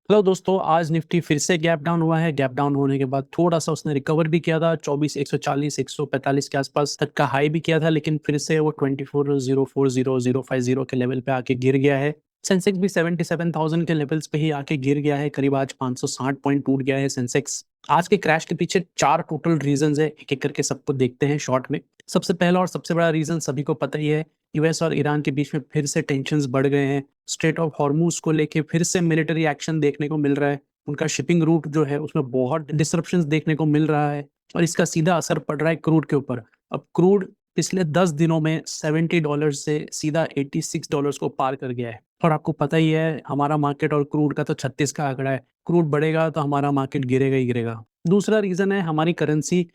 Hello दोस्तों, आज Nifty फिर से गैप डाउन हुआ है। गैप डाउन होने के बाद थोड़ा सा उसने रिकवर भी किया था। 24 140 145 के आसपास तक का हाई भी किया था, लेकिन फिर से वो 24,040,050 के लेवल पे आके गिर गया है। सेंसेक्स भी 77,000 के लेवल्स पे ही आके गिर गया है। करीब आज 560 पॉइंट टूट गया है सेंसेक्स। आज के क्रैश के पीछे 4 टोटल रीजंस है, एक एक करके सबको देखते हैं शॉर्ट में। सबसे पहला और सबसे बड़ा रीजन सभी को पता ही है, यूएस और ईरान के बीच में फिर से टेंशंस बढ़ गए हैं। स्ट्रेट ऑफ हॉर्मूज को लेके फिर से मिलिट्री एक्शन देखने को मिल रहा है। उनका शिपिंग रूट जो है उसमें बहुत डिसरप्शंस देखने को मिल रहा है और इसका सीधा असर पड़ रहा है क्रूड के ऊपर। अब क्रूड पिछले 10 दिनों में $70 से सीधा $86 को पार कर गया है। और आपको पता ही है, हमारा मार्केट और क्रूड का तो 36 का आंकड़ा है। क्रूड बढ़ेगा तो हमारा मार्केट गिरेगा ही गिरेगा। दूसरा रीजन है हमारी करेंसी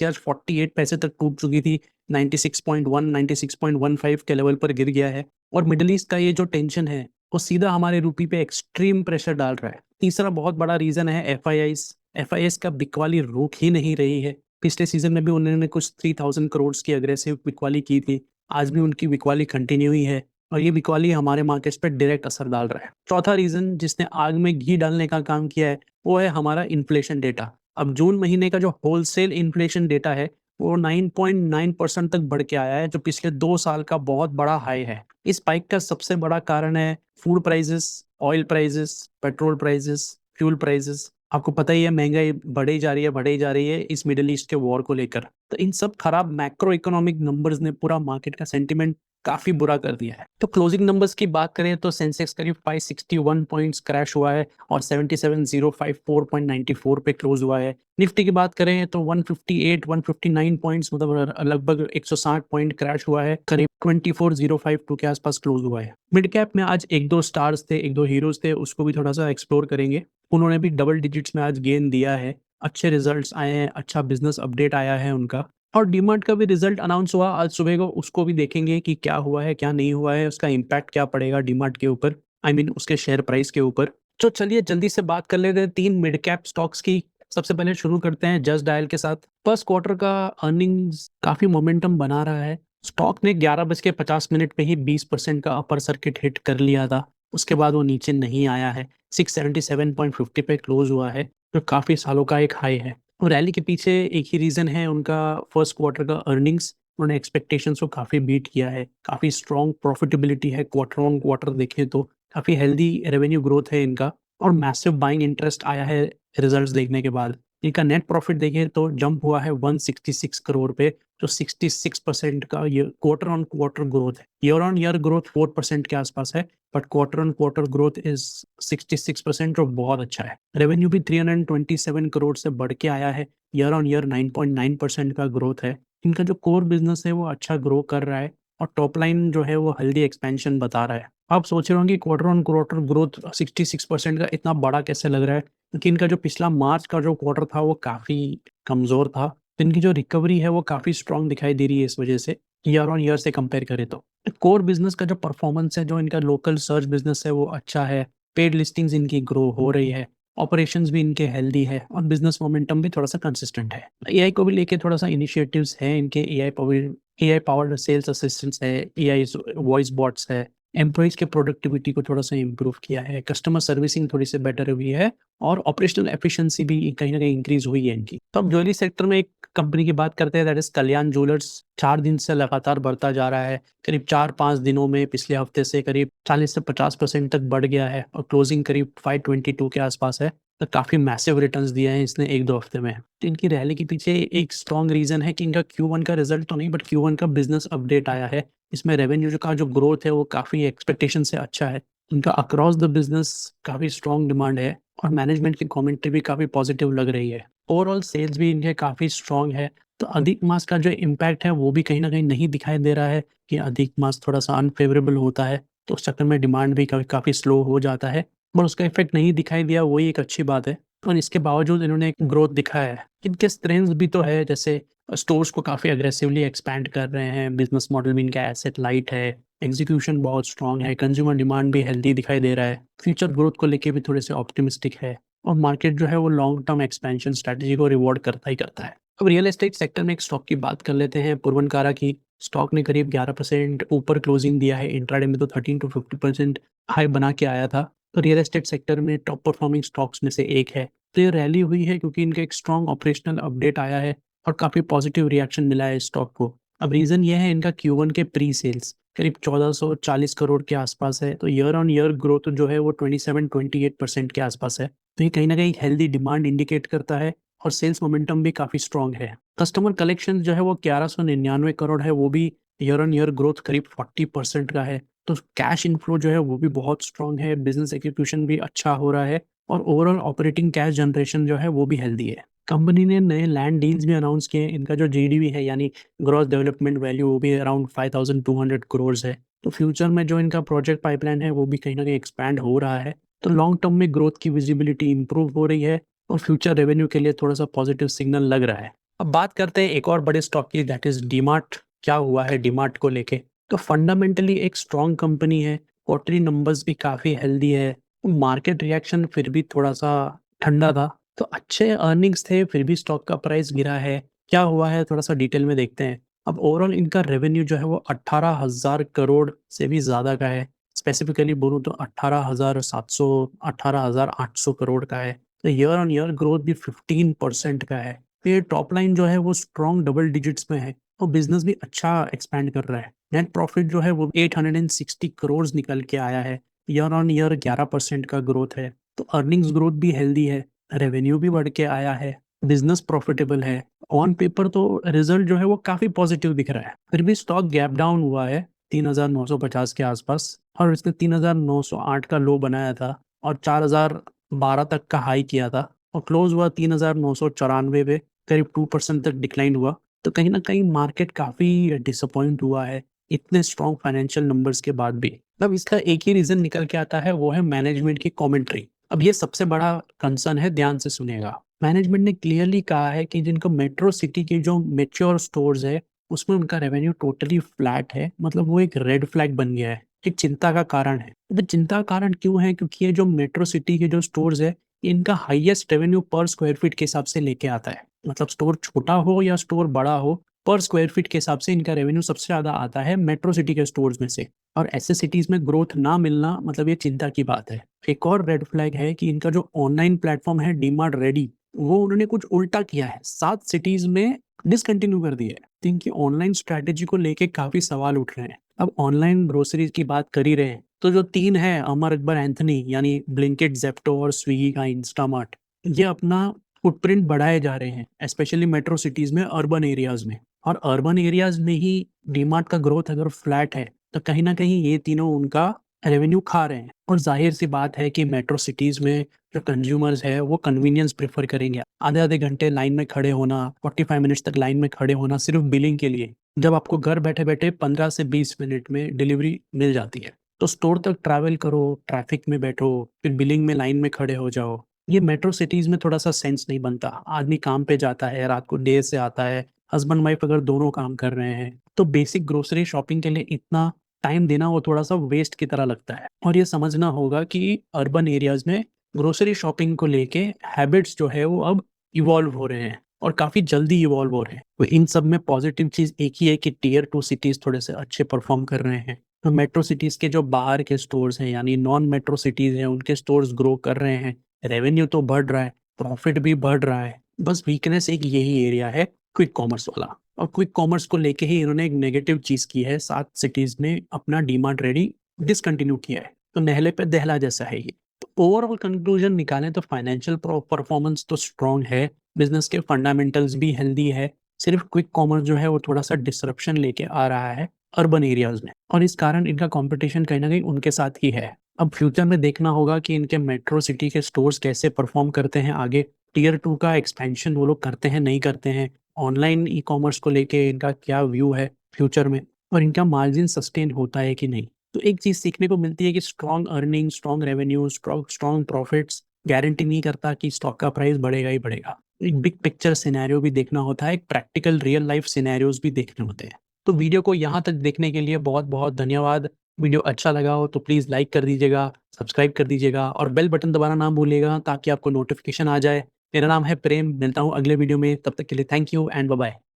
आज 48 पैसे तक टूट चुकी थी। 96.1 96.15 के लेवल पर गिर गया है। और मिडल ईस्ट का ये जो टेंशन है वो सीधा हमारे रूपी पे एक्सट्रीम प्रेशर डाल रहा है। तीसरा बहुत बड़ा रीजन है एफआईआईस का बिकवाली रुक ही नहीं रही है। पिछले सीजन में भी उन्होंने कुछ 3000 करोड़ की अग्रेसिव बिकवाली की थी। आज भी उनकी बिकवाली कंटिन्यू ही है और ये बिकवाली हमारे मार्केट्स पे डायरेक्ट असर डाल रहा है। चौथा रीजन जिसने आग में घी डालने का काम किया है वो है हमारा इन्फ्लेशन डेटा। अब जून महीने का जो होलसेल इन्फ्लेशन डेटा है वो 9.9% तक बढ़ के आया है, जो पिछले 2 साल का बहुत बड़ा हाई है। इस स्पाइक का सबसे बड़ा कारण है food prices, oil prices, petrol prices, fuel prices. आपको पता ही है, महंगाई बढ़ी जा रही है इस मिडिल ईस्ट के वॉर को लेकर। तो इन सब खराब मैक्रो इकोनॉमिक नंबर्स ने पूरा मार्केट का सेंटिमेंट काफी बुरा कर दिया है। तो क्लोजिंग नंबर्स की बात करें तो सेंसेक्स करीब 561 पॉइंट्स क्रैश हुआ है और 77,054.94 पे क्लोज हुआ है। निफ्टी की बात करें तो 158 159 पॉइंट्स, मतलब लगभग 160 पॉइंट क्रैश हुआ है। करीब 24,052 के आसपास क्लोज हुआ है। मिड कैप में आज एक दो स्टार्स थे, एक दो हीरोज थे, उसको भी थोड़ा सा एक्सप्लोर करेंगे। उन्होंने भी डबल डिजिट्स में आज गेन दिया है। अच्छे रिजल्ट्स आए हैं, अच्छा बिजनेस अपडेट आया है उनका। और डीमार्ट का भी रिजल्ट अनाउंस हुआ आज सुबह को, उसको भी देखेंगे कि क्या हुआ है क्या नहीं हुआ है, उसका इम्पैक्ट क्या पड़ेगा डीमार्ट के ऊपर, उसके शेयर प्राइस के ऊपर। तो चलिए जल्दी से बात कर लेते हैं 3 मिड कैप स्टॉक्स की। सबसे पहले शुरू करते हैं जस्ट डायल के साथ। फर्स्ट क्वार्टर का अर्निंग्स काफी मोमेंटम बना रहा है। स्टॉक ने 11:50 पे ही 20% का अपर सर्किट हिट कर लिया था। उसके बाद वो नीचे नहीं आया है। 677.50 पे क्लोज हुआ है, जो काफी सालों का एक हाई है। और रैली के पीछे एक ही रीजन है, उनका फर्स्ट क्वार्टर का अर्निंग्स। उन्होंने एक्सपेक्टेशंस को काफी बीट किया है। काफी स्ट्रॉन्ग प्रॉफिटेबिलिटी है, क्वार्टर ऑन क्वार्टर देखें तो काफी हेल्दी रेवेन्यू ग्रोथ है इनका। और मैसिव बाइंग इंटरेस्ट आया है रिजल्ट्स देखने के बाद। इनका नेट प्रॉफिट देखें तो जंप हुआ है 166 करोड़ पे, जो 66% का ये क्वार्टर ऑन क्वार्टर ग्रोथ है। ईयर ऑन ईयर ग्रोथ 4% के आसपास है, but quarter on quarter growth is 66%, जो बहुत अच्छा है। रेवेन्यू भी 327 करोड़ से बढ़ के आया है। ईयर ऑन ईयर 9.9% का ग्रोथ है। इनका जो कोर बिजनेस है वो अच्छा ग्रो कर रहा है और टॉप लाइन जो है वो हेल्दी एक्सपेंशन बता रहा है। आप सोच रहे होंगे क्वार्टर ऑन क्वार्टर ग्रोथ 66% का इतना बड़ा कैसे लग रहा है, क्योंकि इनका जो पिछला मार्च का जो क्वार्टर था वो काफ़ी कमज़ोर था। तो इनकी जो रिकवरी है वो काफ़ी स्ट्रांग दिखाई दे रही है इस वजह से, ईयर ऑन ईयर से कंपेयर करें तो। कोर बिजनेस का जो परफॉर्मेंस है, जो इनका लोकल सर्च बिजनेस है वो अच्छा है। पेड लिस्टिंग्स इनकी ग्रो हो रही है। ऑपरेशंस भी इनके हेल्दी है और बिजनेस मोमेंटम भी थोड़ा सा कंसिस्टेंट है। एआई को भी लेके थोड़ा सा इनिशिएटिव्स हैं इनके। एआई पावर्ड सेल्स असिस्टेंट्स है, एआई वॉइस बॉट्स है। एम्प्लॉइज के प्रोडक्टिविटी को थोड़ा सा इंप्रूव किया है। कस्टमर सर्विसिंग थोड़ी सी बेटर हुई है और ऑपरेशनल एफिशिएंसी भी कहीं ना कहीं इंक्रीज हुई है इनकी। तो अब ज्वेलरी सेक्टर में एक कंपनी की बात करते हैं, दैट इज कल्याण ज्वेलर्स। 4 दिन से लगातार बढ़ता जा रहा है। करीब 4-5 दिनों में पिछले हफ्ते से करीब 40 से 50% तक बढ़ गया है और क्लोजिंग करीब 522 के आसपास है। तो काफ़ी मैसिव रिटर्न्स दिए हैं इसने 1-2 हफ्ते में। तो इनकी रैली के पीछे एक स्ट्रॉन्ग रीज़न है कि इनका Q1 का रिजल्ट तो नहीं, बट Q1 का बिजनेस अपडेट आया है। इसमें रेवेन्यू का जो ग्रोथ है वो काफ़ी एक्सपेक्टेशन से अच्छा है। इनका अक्रॉस द बिजनेस काफ़ी स्ट्रॉन्ग डिमांड है और मैनेजमेंट की कमेंट्री भी काफ़ी पॉजिटिव लग रही है। ओवरऑल सेल्स भी इनके काफ़ी स्ट्रॉन्ग है। तो अधिक मास का जो इम्पैक्ट है वो भी कहीं न कहीं नहीं दिखाई दे रहा है कि अधिक मास थोड़ा-सा अनफ़ेवरेबल होता है, तो उस चक्कर में डिमांड भी काफ़ी स्लो हो जाता है। पर उसका इफ़ेक्ट नहीं दिखाई दिया, वही एक अच्छी बात है। और इसके बावजूद इन्होंने एक ग्रोथ दिखाया है। इनके स्ट्रेंथ्स भी तो है, जैसे स्टोर्स को काफ़ी अग्रेसिवली एक्सपैंड कर रहे हैं, बिज़नेस मॉडल भी इनका एसेट लाइट है, एग्ज़ीक्यूशन बहुत स्ट्रॉन्ग है, कंज़्यूमर डिमांड भी हेल्दी दिखाई दे रहा है, फ्यूचर ग्रोथ को लेके भी थोड़े से ऑप्टिमिस्टिक है और मार्केट जो है वो लॉन्ग टर्म एक्सपेंशन स्ट्रैटेजी को रिवॉर्ड करता ही करता है। अब रियल एस्टेट सेक्टर में एक स्टॉक की बात कर लेते हैं, पुरवनकारा की। स्टॉक ने करीब 11% ऊपर क्लोजिंग दिया है। इंट्राडे में तो 13 टू 50% हाई बना के आया था। तो रियल एस्टेट सेक्टर में टॉप परफॉर्मिंग स्टॉक्स में से एक है। तो ये रैली हुई है क्योंकि इनका एक स्ट्रॉन्ग ऑपरेशनल अपडेट आया है और काफ़ी पॉजिटिव रिएक्शन मिला है इस स्टॉक को। अब रीज़न ये है इनका Q1 के प्री सेल्स करीब 1440 करोड़ के आसपास है, तो ईयर ऑन ईयर ग्रोथ जो है वो 27-28% के आसपास है। तो ये कहीं न कहीं हेल्दी डिमांड इंडिकेट करता है और सेल्स मोमेंटम भी काफ़ी स्ट्रॉन्ग है। कस्टमर कलेक्शन जो है वो 1199 करोड़ है, वो भी ईयर ऑन ईयर ग्रोथ करीब 40% का है। तो कैश इनफ्लो जो है वो भी बहुत स्ट्रॉन्ग है, बिज़नेस एग्जीक्यूशन भी अच्छा हो रहा है और ओवरऑल ऑपरेटिंग कैश जनरेशन जो है वो भी हेल्दी है। कंपनी ने नए लैंड डील्स भी अनाउंस किए हैं, इनका जो जीडीवी है यानी ग्रॉस डेवलपमेंट वैल्यू वो भी अराउंड 5200 करोड़ है। तो फ्यूचर में जो इनका प्रोजेक्ट पाइपलाइन है वो भी कहीं न कहीं एक्सपैंड हो रहा है। तो लॉन्ग टर्म में ग्रोथ की विजिबिलिटी इंप्रूव हो रही है और फ्यूचर रेवेन्यू के लिए थोड़ा-सा पॉजिटिव सिग्नल लग रहा है। अब बात करते हैं एक और बड़े स्टॉक की, दैट इज़ डीमार्ट। क्या हुआ है डीमार्ट को लेके? तो फंडामेंटली एक स्ट्रॉन्ग कंपनी है, क्वार्टरली नंबर्स भी काफ़ी हेल्दी है। मार्केट रिएक्शन फिर भी थोड़ा-सा ठंडा था, तो अच्छे अर्निंग्स थे फिर भी स्टॉक का प्राइस गिरा है। क्या हुआ है थोड़ा-सा डिटेल में देखते हैं। अब ओवरऑल इनका रेवेन्यू जो है वो 18,000 करोड़ से भी ज़्यादा का है। स्पेसिफिकली बोलूँ तो 18,700 18,800 करोड़ का है। तो ईयर ऑन ईयर ग्रोथ भी 15% का है। तो ये टॉप लाइन जो है वो स्ट्रॉन्ग डबल डिजिट्स में है और बिज़नेस भी अच्छा एक्सपैंड कर रहा है। नेट प्रॉफिट जो है वो 860 करोड़ निकल के आया है। ईयर ऑन ईयर 11% का ग्रोथ है। तो अर्निंग्स ग्रोथ भी हेल्दी है, रेवेन्यू भी बढ़ के आया है, बिज़नेस प्रॉफिटेबल है। ऑन पेपर तो रिज़ल्ट जो है वो काफ़ी पॉजिटिव दिख रहा है। फिर भी स्टॉक गैप डाउन हुआ है 3,950 के आसपास और इसने 3,908 का लो बनाया था और 4,012 तक का हाई किया था और क्लोज़ हुआ 3,994 पे, करीब 2% तक डिक्लाइन हुआ। तो कहीं न कहीं मार्केट काफ़ी डिसअपॉइंट हुआ है, इतने स्ट्रॉन्ग फाइनेंशियल नंबर्स के बाद भी। अब इसका एक ही रीज़न निकल के आता है, वो है मैनेजमेंट की कमेंट्री। अब ये सबसे बड़ा कंसर्न है, ध्यान से सुनिएगा। मैनेजमेंट ने क्लियरली कहा है कि जिनको मेट्रो सिटी के जो मैच्योर स्टोर्स है, उसमें उनका रेवेन्यू टोटली फ्लैट है, मतलब वो एक रेड फ्लैग बन गया है, एक चिंता का कारण है। तो चिंता का कारण क्यों है? क्योंकि ये जो मेट्रो सिटी के जो स्टोर्स है, इनका हाईएस्ट रेवेन्यू पर स्क्वायर फीट के हिसाब से लेके आता है। मतलब स्टोर छोटा हो या स्टोर बड़ा हो, पर स्क्वायर फीट के हिसाब से इनका रेवेन्यू सबसे ज़्यादा आता है मेट्रो सिटी के स्टोर्स में से। और ऐसे सिटीज़ में ग्रोथ ना मिलना मतलब ये चिंता की बात है। एक और रेड फ्लैग है कि इनका जो ऑनलाइन प्लेटफ़ॉर्म है डीमार्ट रेडी, वो उन्होंने कुछ उल्टा किया है। 7 सिटीज़ में डिसकंटिन्यू कर दिया है। तो इनकी ऑनलाइन स्ट्रैटेजी को लेके काफ़ी सवाल उठ रहे हैं। अब ऑनलाइन ग्रोसरीज़ की बात कर ही रहे हैं, तो जो 3 है अमर अकबर एंथोनी यानी ब्लिंकिट, ज़ेप्टो और स्विगी का इंस्टामार्ट, ये अपना फुटप्रिंट बढ़ाए जा रहे हैं, स्पेशली मेट्रो सिटीज़ में, अर्बन एरियाज़ में। और अर्बन एरियाज़ में ही डीमार्ट का ग्रोथ अगर फ्लैट है, तो कहीं न कहीं ये तीनों उनका रेवेन्यू खा रहे हैं। और ज़ाहिर-सी बात है कि मेट्रो सिटीज़ में जो कंज़्यूमर्स हैं, वो कन्वीनियंस प्रेफ़र करेंगे। आधे-आधे घंटे लाइन में खड़े होना, 45 मिनट्स तक लाइन में खड़े होना सिर्फ़ बिलिंग के लिए, जब आपको घर बैठे-बैठे 15 से 20 मिनट में डिलीवरी मिल जाती है। तो स्टोर तक ट्रैवल करो, ट्रैफ़िक में बैठो, फिर बिलिंग में लाइन में खड़े हो जाओ। ये मेट्रो सिटीज़ में थोड़ा-सा सेंस नहीं बनता। आदमी काम पे जाता है, रात को देर से आता है, हस्बैंड वाइफ अगर दोनों काम कर रहे हैं, तो बेसिक ग्रोसरी शॉपिंग के लिए इतना टाइम देना वो थोड़ा-सा वेस्ट की तरह लगता है। और ये समझना होगा कि अर्बन एरियाज़ में ग्रोसरी शॉपिंग को लेके हैबिट्स जो है वो अब इवॉल्व हो रहे हैं और काफ़ी जल्दी इवॉल्व हो रहे हैं। तो इन सब में पॉज़िटिव चीज़ एक ही है कि टियर 2 सिटीज़ थोड़े से अच्छे परफ़ॉर्म कर रहे हैं। तो मेट्रो सिटीज़ के जो बाहर के स्टोर्स हैं यानी नॉन मेट्रो सिटीज़ हैं, उनके स्टोर्स ग्रो कर रहे हैं। रेवेन्यू तो बढ़ रहा है, प्रॉफ़िट भी बढ़ रहा है। बस वीकनेस एक यही एरिया है, क्विक कॉमर्स वाला। और क्विक कॉमर्स को लेके ही इन्होंने एक नेगेटिव चीज़ की है, 7 सिटीज़ में अपना डीमार्ट रेडी डिसकंटिन्यू किया है। तो नेहले पे दहला जैसा है ये। तो ओवरऑल कंक्लूजन निकालें तो फाइनेंशियल परफॉर्मेंस तो स्ट्रॉन्ग है, बिज़नेस के फंडामेंटल्स भी हेल्दी है, सिर्फ़ क्विक कॉमर्स जो है वो थोड़ा-सा डिसरप्शन लेके आ रहा है अर्बन एरियाज़ में और इस कारण इनका कॉम्पिटिशन कहीं न कहीं उनके साथ ही है। अब फ्यूचर में देखना होगा कि इनके मेट्रो सिटी के स्टोर्स कैसे परफ़ॉर्म करते हैं आगे, टियर 2 का एक्सपेंशन वो लोग करते हैं, नहीं करते हैं, ऑनलाइन ई-कॉमर्स को लेके इनका क्या व्यू है फ्यूचर में और इनका मार्जिन सस्टेन होता है कि नहीं। तो एक चीज़ सीखने को मिलती है कि strong earning, strong revenue, strong profits guarantee नहीं करता कि स्टॉक का प्राइस बढ़ेगा ही बढ़ेगा। एक बिग पिक्चर सिनेरियो भी देखना होता है, एक प्रैक्टिकल रियल लाइफ सिनेरियोज़ भी देखने होते हैं। तो वीडियो को यहाँ तक देखने के लिए बहुत-बहुत धन्यवाद। वीडियो अच्छा लगा हो तो प्लीज़ लाइक कर दीजिएगा, सब्सक्राइब कर दीजिएगा और बेल बटन दबाना ना भूलिएगा ताकि आपको नोटिफ़िकेशन आ जाए। मेरा नाम है प्रेम, मिलता हूँ अगले वीडियो में, तब तक के लिए थैंक यू एंड बाय-बाय।